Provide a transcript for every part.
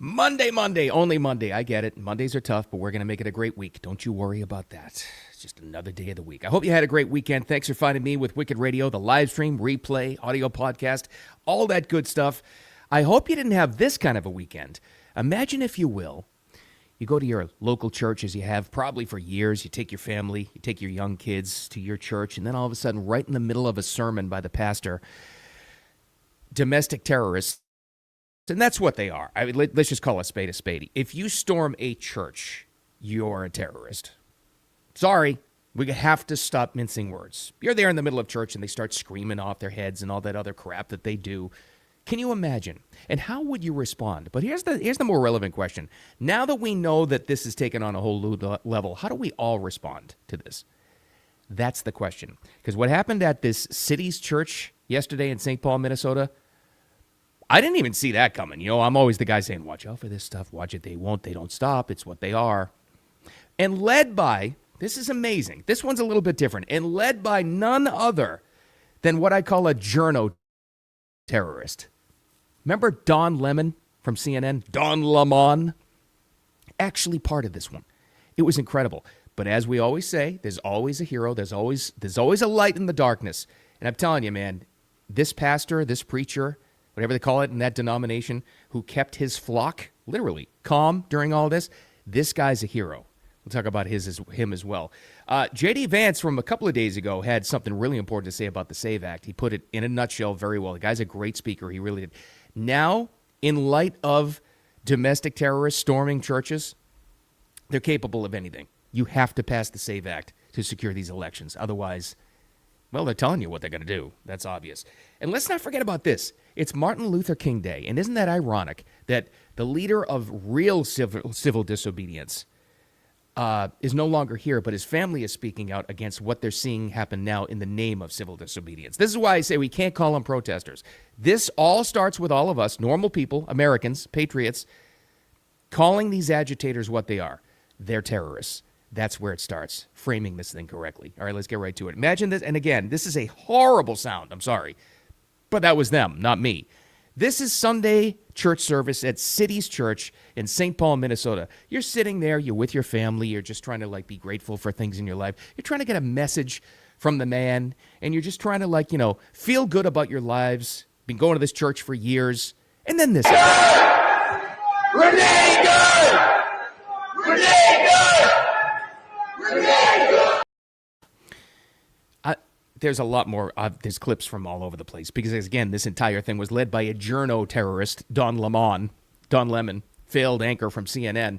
Monday, only Monday. I get it. Mondays are tough, but we're going to make it a great week. Don't you worry about that. It's just another day of the week. I hope you had a great weekend. Thanks for finding me with Wicked Radio, the live stream, replay, audio podcast, all that good stuff. I hope you didn't have this kind of a weekend. Imagine, if you will, you go to your local church, as you have probably for years. You take your family, you take your young kids to your church, and then all of a sudden, right in the middle of a sermon by the pastor, domestic terrorists. And that's what they are. I mean, let's just call a spade a spade. If you storm a church, you're a terrorist. Sorry, we have to stop mincing words. You're there in the middle of church and they start screaming off their heads and all that other crap that they do. Can you imagine? And how would you respond? But here's the more relevant question. Now that we know that this is taken on a whole new level, how do we all respond to this? That's the question. Because what happened at this city's church yesterday in St. Paul, Minnesota, I didn't even see that coming. You know, I'm always the guy saying, watch out for this stuff. Watch it. They don't stop. It's what they are. And led by, this is amazing. This one's a little bit different. And led by none other than what I call a journo terrorist. Remember Don Lemon from CNN? Don Lemon? Actually part of this one. It was incredible. But as we always say, there's always a hero. There's always a light in the darkness. And I'm telling you, man, this pastor, this preacher, whatever they call it in that denomination, who kept his flock, literally, calm during all this guy's a hero. We'll talk about him as well. J.D. Vance from a couple of days ago had something really important to say about the SAVE Act. He put it in a nutshell very well. The guy's a great speaker. He really did. Now, in light of domestic terrorists storming churches, they're capable of anything. You have to pass the SAVE Act to secure these elections. Otherwise, well, they're telling you what they're going to do. That's obvious. And let's not forget about this. It's Martin Luther King Day. And isn't that ironic that the leader of real civil disobedience is no longer here, but his family is speaking out against what they're seeing happen now in the name of civil disobedience. This is why I say we can't call them protesters. This all starts with all of us, normal people, Americans, patriots, calling these agitators what they are. They're terrorists. That's where it starts, framing this thing correctly. All right, let's get right to it. Imagine this, and again, this is a horrible sound. I'm sorry. But that was them, not me. This is Sunday church service at City's Church in St. Paul, Minnesota. You're sitting there, you're with your family, you're just trying to be grateful for things in your life. You're trying to get a message from the man, and you're just trying to feel good about your lives. Been going to this church for years. And then this. Renee good! Renee good! Renee good! There's a lot more. There's clips from all over the place because, again, this entire thing was led by a journo terrorist, Don Lemon, failed anchor from CNN.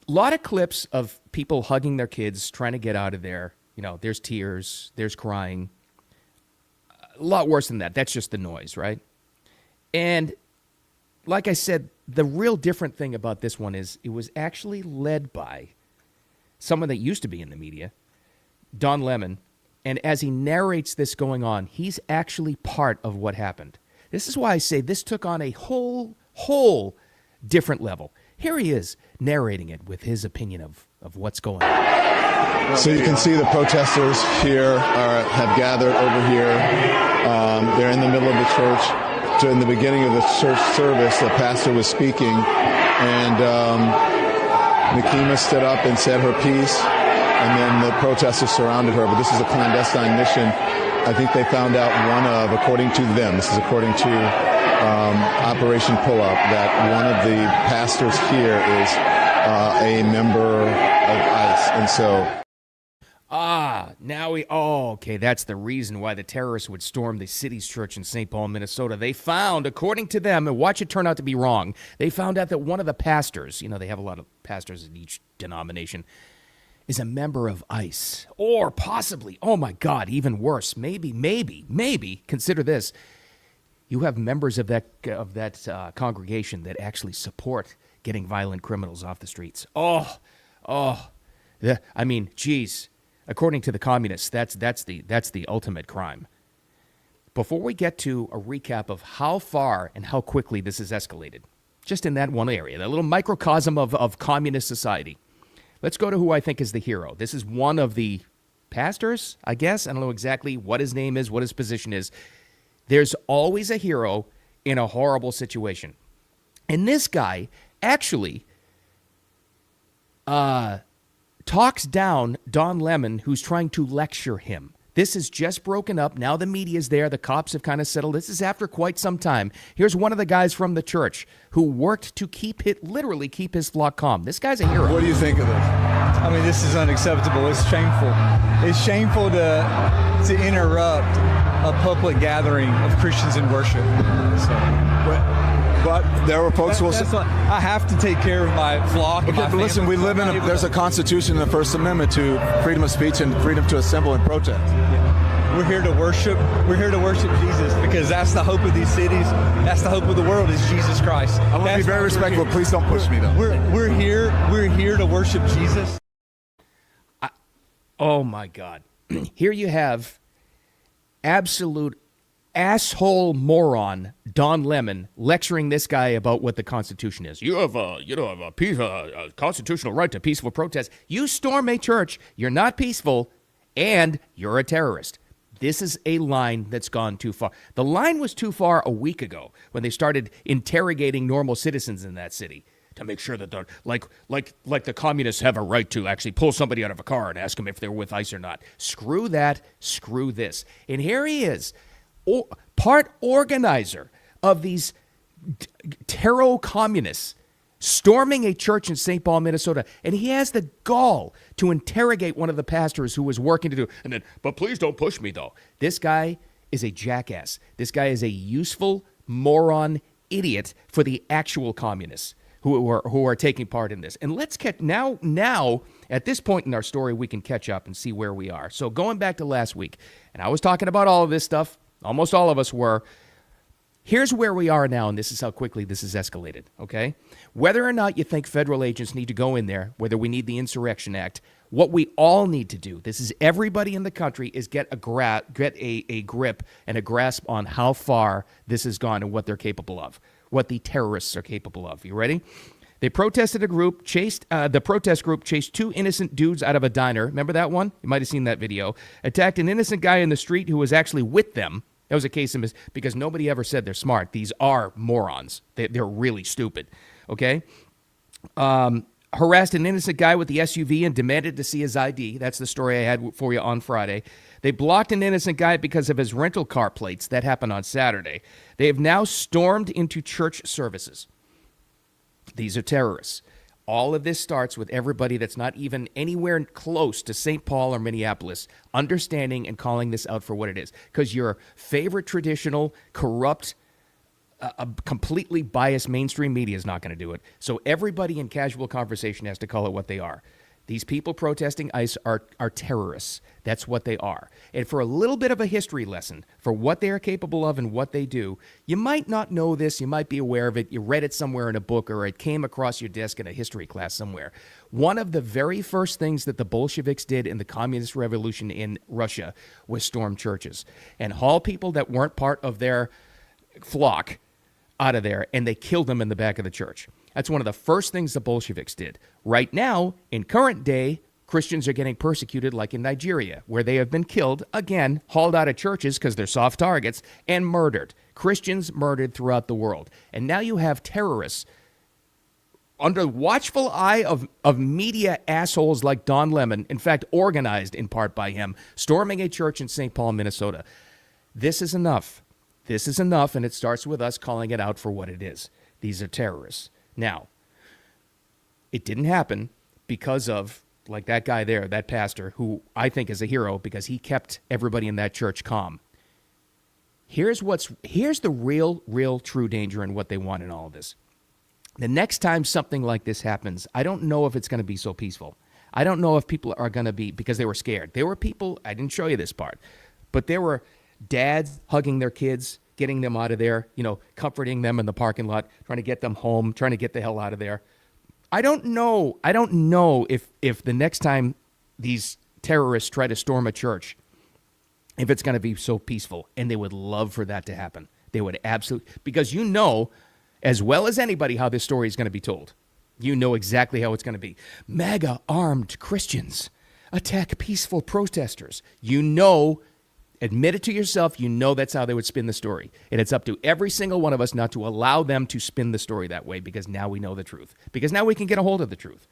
A lot of clips of people hugging their kids, trying to get out of there. You know, there's tears, there's crying. A lot worse than that. That's just the noise, right? And like I said, the real different thing about this one is it was actually led by someone that used to be in the media, Don Lemon. And as he narrates this going on, he's actually part of what happened. This is why I say this took on a whole different level. Here he is narrating it with his opinion of what's going on. So you can see the protesters here have gathered over here. They're in the middle of the church. During the beginning of the church service, the pastor was speaking, and Nikema stood up and said her piece. And then the protesters surrounded her, but this is a clandestine mission. I think they found out according to them, this is according to Operation Pull-Up, that one of the pastors here is a member of ICE. And so... okay, that's the reason why the terrorists would storm the city's church in St. Paul, Minnesota. They found, according to them, and watch it turn out to be wrong, they found out that one of the pastors, they have a lot of pastors in each denomination, is a member of ICE, or possibly, oh my God, even worse, maybe, consider this. You have members of that congregation that actually support getting violent criminals off the streets. Geez, according to the communists, that's the ultimate crime. Before we get to a recap of how far and how quickly this has escalated, just in that one area, that little microcosm of communist society, let's go to who I think is the hero. This is one of the pastors, I guess. I don't know exactly what his name is, what his position is. There's always a hero in a horrible situation. And this guy actually talks down Don Lemon, who's trying to lecture him. This is just broken up. Now the media's there. The cops have kind of settled. This is after quite some time. Here's one of the guys from the church who worked to literally keep his flock calm. This guy's a hero. What do you think of this? I mean, this is unacceptable. It's shameful. It's shameful to interrupt a public gathering of Christians in worship. But there were folks who will say, I have to take care of my flock. okay, but listen, we live there's a constitution in the First Amendment to freedom of speech and freedom to assemble and protest. We're here to worship. We're here to worship Jesus because that's the hope of these cities. That's the hope of the world is Jesus Christ. I want to be very respectful. Please don't push me, though. We're here to worship Jesus. Oh, my God. Here you have absolute asshole moron Don Lemon lecturing this guy about what the Constitution is. You have a constitutional right to peaceful protest. You storm a church, you're not peaceful, and you're a terrorist. This is a line that's gone too far. The line was too far a week ago when they started interrogating normal citizens in that city to make sure that they're like the communists have a right to actually pull somebody out of a car and ask them if they're with ICE or not. Screw that. Screw this. And here he is, part organizer of these terror communists storming a church in St. Paul, Minnesota, and he has the gall to interrogate one of the pastors who was working to do, and then, but please don't push me, though. This guy is a jackass. This guy is a useful moron idiot for the actual communists who are taking part in this. And let's catch now at this point in our story, we can catch up and see where we are. So going back to last week, and I was talking about all of this stuff, almost all of us were. Here's where we are now, and this is how quickly this has escalated, okay? Whether or not you think federal agents need to go in there, whether we need the Insurrection Act, what we all need to do, this is everybody in the country, is get a grip and a grasp on how far this has gone and what they're capable of, what the terrorists are capable of. You ready? They protested the protest group chased two innocent dudes out of a diner. Remember that one? You might have seen that video. Attacked an innocent guy in the street who was actually with them. That was a case of because nobody ever said they're smart. These are morons. They're really stupid. Okay? Harassed an innocent guy with the SUV and demanded to see his ID. That's the story I had for you on Friday. They blocked an innocent guy because of his rental car plates. That happened on Saturday. They have now stormed into church services. These are terrorists. All of this starts with everybody that's not even anywhere close to St. Paul or Minneapolis understanding and calling this out for what it is. Because your favorite traditional, corrupt, completely biased mainstream media is not going to do it. So everybody in casual conversation has to call it what they are. These people protesting ICE are terrorists. That's what they are. And for a little bit of a history lesson for what they are capable of and what they do, you might not know this, you might be aware of it, you read it somewhere in a book or it came across your desk in a history class somewhere. One of the very first things that the Bolsheviks did in the communist revolution in Russia was storm churches and haul people that weren't part of their flock out of there, and they killed them in the back of the church. That's one of the first things the Bolsheviks did. Right now, in current day, Christians are getting persecuted like in Nigeria, where they have been killed, again, hauled out of churches because they're soft targets, and murdered. Christians murdered throughout the world. And now you have terrorists under watchful eye of media assholes like Don Lemon, in fact, organized in part by him, storming a church in St. Paul, Minnesota. This is enough. This is enough, and it starts with us calling it out for what it is. These are terrorists. Now, it didn't happen because of, like that guy there, that pastor, who I think is a hero because he kept everybody in that church calm. Here's the real true danger in what they want in all of this. The next time something like this happens, I don't know if it's going to be so peaceful. I don't know if people are going to be, because they were scared. There were people, I didn't show you this part, but there were dads hugging their kids, getting them out of there, comforting them in the parking lot, trying to get them home, trying to get the hell out of there. I don't know if the next time these terrorists try to storm a church, if it's going to be so peaceful. And they would love for that to happen. They would absolutely, because as well as anybody, how this story is going to be told. You know exactly how it's going to be. MAGA armed Christians attack peaceful protesters. Admit it to yourself. You know that's how they would spin the story. And it's up to every single one of us not to allow them to spin the story that way, because now we know the truth. Because now we can get a hold of the truth.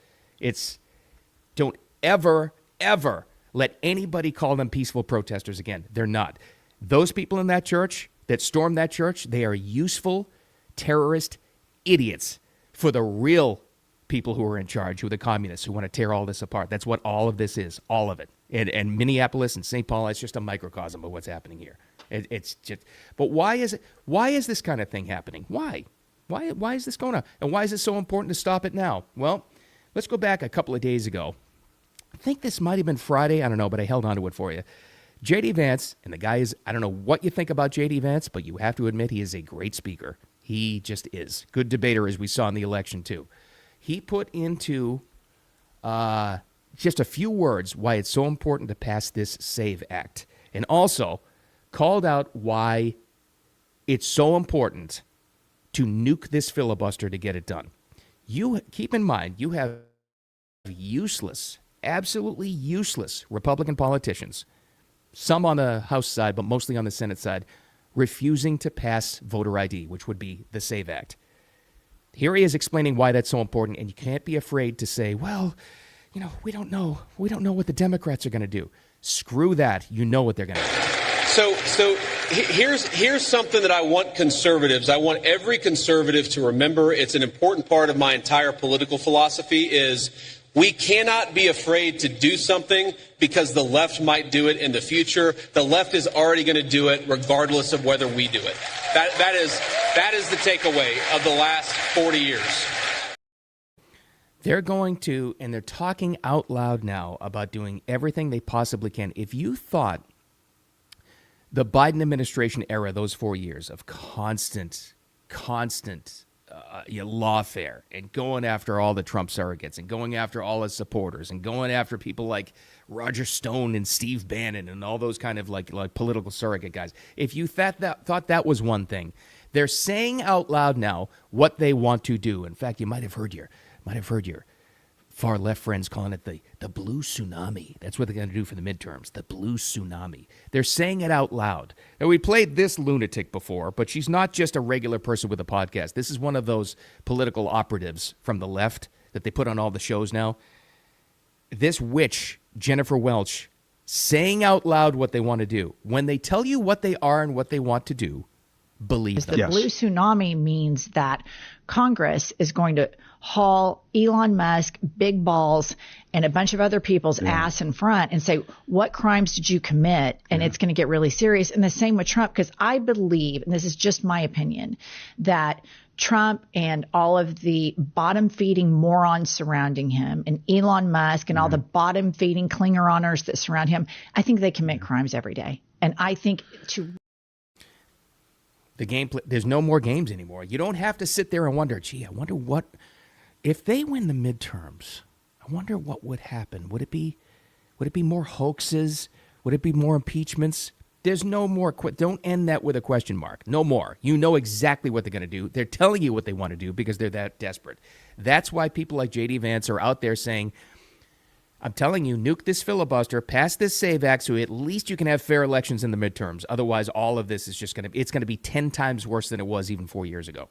Don't ever, ever let anybody call them peaceful protesters again. They're not. Those people in that church that stormed that church, they are useful terrorist idiots for the real people who are in charge, who are the communists, who want to tear all this apart. That's what all of this is, all of it. And Minneapolis and St. Paul, it's just a microcosm of what's happening here. It's just, but why is it? Why is this kind of thing happening? Why is this going on? And why is it so important to stop it now? Well, let's go back a couple of days ago. I think this might have been Friday. I don't know, but I held on to it for you. J.D. Vance, and the guy is, I don't know what you think about J.D. Vance, but you have to admit he is a great speaker. He just is. Good debater, as we saw in the election, too. He put into just a few words why it's so important to pass this SAVE Act, and also called out why it's so important to nuke this filibuster to get it done. You keep in mind, you have useless, absolutely useless Republican politicians, some on the House side, but mostly on the Senate side, refusing to pass voter ID, which would be the SAVE Act. Here he is explaining why that's so important, and you can't be afraid to say, well, we don't know. We don't know what the Democrats are going to do. Screw that. You know what they're going to do. So here's something that I want every conservative to remember. It's an important part of my entire political philosophy is we cannot be afraid to do something because the left might do it in the future. The left is already going to do it regardless of whether we do it. That is the takeaway of the last 40 years. They're going to, and they're talking out loud now about doing everything they possibly can. If you thought the Biden administration era, those 4 years of constant lawfare and going after all the Trump surrogates and going after all his supporters and going after people like Roger Stone and Steve Bannon and all those kind of like political surrogate guys. If you thought that was one thing, they're saying out loud now what they want to do. In fact, you might have heard your far left friends calling it the blue tsunami. That's what they're going to do for the midterms, the blue tsunami. They're saying it out loud. Now, we played this lunatic before, but she's not just a regular person with a podcast. This is one of those political operatives from the left that they put on all the shows now. This witch, Jennifer Welch, saying out loud what they want to do. When they tell you what they are and what they want to do, believe them. The blue tsunami means that Congress is going to haul Elon Musk, big balls, and a bunch of other people's ass in front and say, what crimes did you commit? And it's going to get really serious. And the same with Trump, because I believe, and this is just my opinion, that Trump and all of the bottom-feeding morons surrounding him and Elon Musk and all the bottom-feeding Klingeroners that surround him, I think they commit crimes every day. And I think there's no more games anymore. You don't have to sit there and wonder, gee, I wonder what, if they win the midterms, I wonder what would happen. Would it be more hoaxes? Would it be more impeachments? There's no more. Don't end that with a question mark. No more. You know exactly what they're going to do. They're telling you what they want to do because they're that desperate. That's why people like J.D. Vance are out there saying, I'm telling you, nuke this filibuster, pass this SAVE Act so at least you can have fair elections in the midterms. Otherwise, all of this is just going to be 10 times worse than it was even 4 years ago.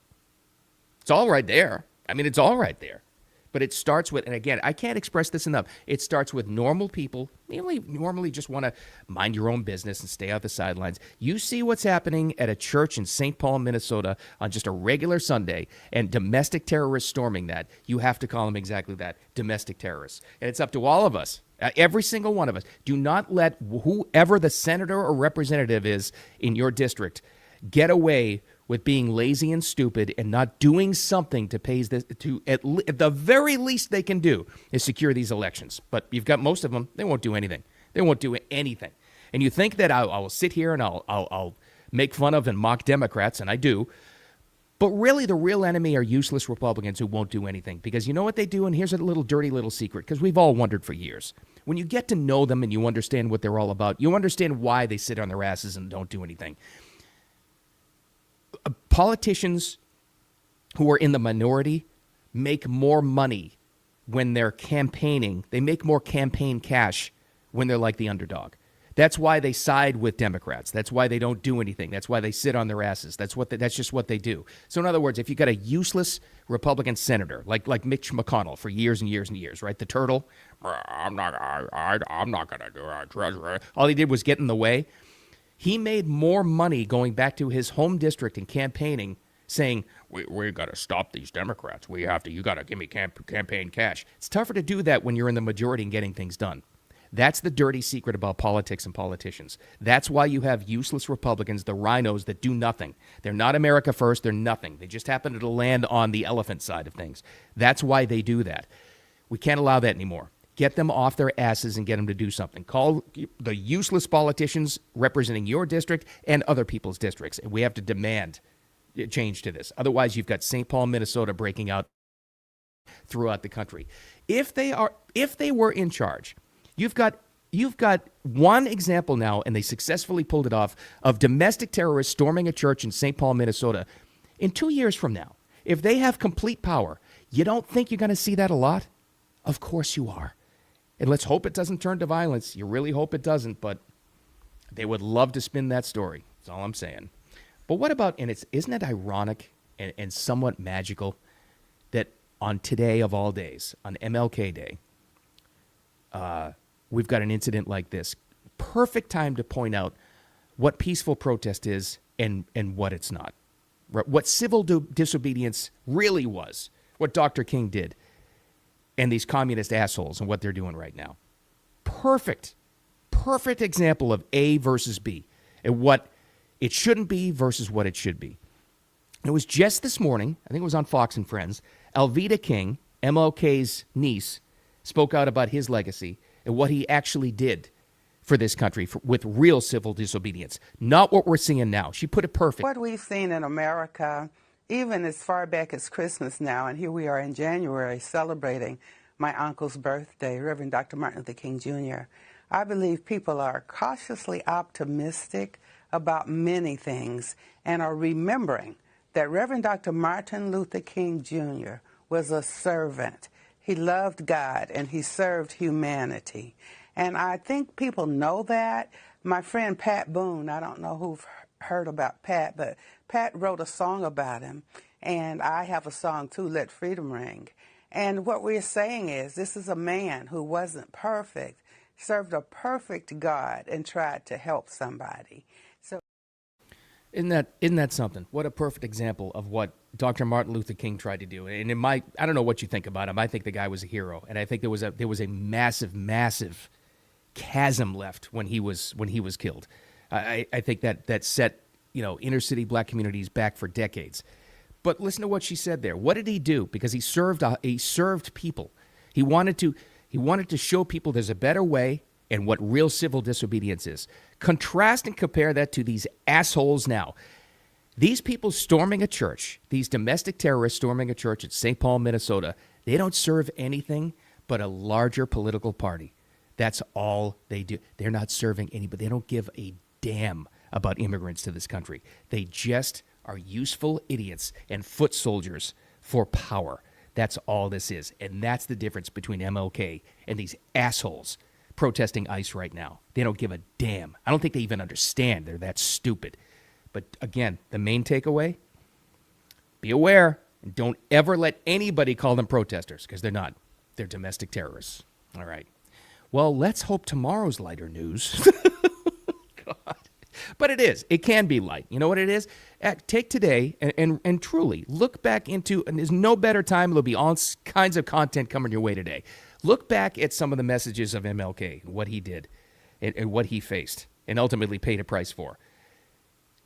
It's all right there. I mean, it's all right there. But it starts with, and again, I can't express this enough, it starts with normal people. You normally just want to mind your own business and stay out the sidelines. You see what's happening at a church in St. Paul, Minnesota on just a regular Sunday, and domestic terrorists storming that. You have to call them exactly that, domestic terrorists. And it's up to all of us, every single one of us. Do not let whoever the senator or representative is in your district get away with being lazy and stupid and not doing something to pay this, to at the very least they can do is secure these elections. But you've got most of them, they won't do anything. They won't do anything. And you think that I will sit here and I'll make fun of and mock Democrats, and I do. But really, the real enemy are useless Republicans who won't do anything. Because you know what they do? And here's a little dirty little secret, because we've all wondered for years. When you get to know them and you understand what they're all about, you understand why they sit on their asses and don't do anything. Politicians who are in the minority make more money when they're campaigning. They make more campaign cash when they're like the underdog. That's why they side with Democrats. That's why they don't do anything. That's why they sit on their asses. That's just what they do. So in other words, if you got a useless Republican senator like Mitch McConnell for years and years and years, right? The turtle, I'm not going to do it, Treasurer. All he did was get in the way. He made more money going back to his home district and campaigning, saying, we got to stop these Democrats. You got to give me campaign cash. It's tougher to do that when you're in the majority and getting things done. That's the dirty secret about politics and politicians. That's why you have useless Republicans, the rhinos that do nothing. They're not America first. They're nothing. They just happen to land on the elephant side of things. That's why they do that. We can't allow that anymore. Get them off their asses and get them to do something. Call the useless politicians representing your district and other people's districts. And we have to demand change to this. Otherwise, you've got St. Paul, Minnesota breaking out throughout the country. If they were in charge, you've got one example now, and they successfully pulled it off, of domestic terrorists storming a church in St. Paul, Minnesota. In 2 years from now, if they have complete power, you don't think you're going to see that a lot? Of course you are. And let's hope it doesn't turn to violence. You really hope it doesn't, but they would love to spin that story. That's all I'm saying. But what about, and isn't it ironic and somewhat magical that on today of all days, on MLK Day, we've got an incident like this. Perfect time to point out what peaceful protest is and what it's not. What civil disobedience really was, what Dr. King did, and these communist assholes and what they're doing right now. Perfect example of A versus B, and what it shouldn't be versus what it should be. It was just this morning, I think it was on Fox and Friends, Alveda King, MLK's niece, spoke out about his legacy and what he actually did for this country with real civil disobedience, not what we're seeing now. She put it perfect. What we've seen in America, even as far back as Christmas now, and here we are in January celebrating my uncle's birthday, Reverend Dr. Martin Luther King Jr., I believe people are cautiously optimistic about many things and are remembering that Reverend Dr. Martin Luther King Jr. was a servant. He loved God and he served humanity. And I think people know that. My friend Pat Boone, I don't know who've heard about Pat, but Pat wrote a song about him. And I have a song too, Let Freedom Ring. And what we're saying is this is a man who wasn't perfect, served a perfect God and tried to help somebody. So Isn't that something? What a perfect example of what Dr. Martin Luther King tried to do. And I don't know what you think about him. I think the guy was a hero, and I think there was a massive chasm left when he was killed. I think that set inner city black communities back for decades. But listen to what she said there. What did he do? Because he served people. He wanted to show people there's a better way and what real civil disobedience is. Contrast and compare that to these assholes now. These people storming a church, these domestic terrorists storming a church at St. Paul, Minnesota, they don't serve anything but a larger political party. That's all they do. They're not serving anybody. They don't give a damn about immigrants to this country. They just are useful idiots and foot soldiers for power. That's all this is. And that's the difference between MLK and these assholes protesting ICE right now. They don't give a damn. I don't think they even understand. They're that stupid. But again, the main takeaway, be aware and don't ever let anybody call them protesters, because they're not. They're domestic terrorists. All right. Well, let's hope tomorrow's lighter news. God. But it is. It can be light. You know what it is? Take today and truly look back into, and there's no better time. There'll be all kinds of content coming your way today. Look back at some of the messages of MLK, what he did and what he faced and ultimately paid a price for.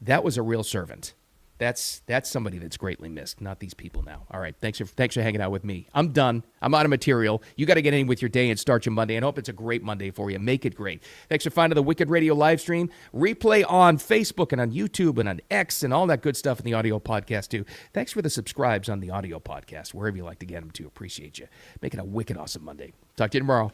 That was a real servant. That's somebody that's greatly missed, not these people now. All right, thanks for hanging out with me. I'm done. I'm out of material. You got to get in with your day and start your Monday, and hope it's a great Monday for you. Make it great. Thanks for finding the Wicked Radio live stream. Replay on Facebook and on YouTube and on X and all that good stuff in the audio podcast, too. Thanks for the subscribes on the audio podcast, wherever you like to get them to. Appreciate you. Make it a wicked awesome Monday. Talk to you tomorrow.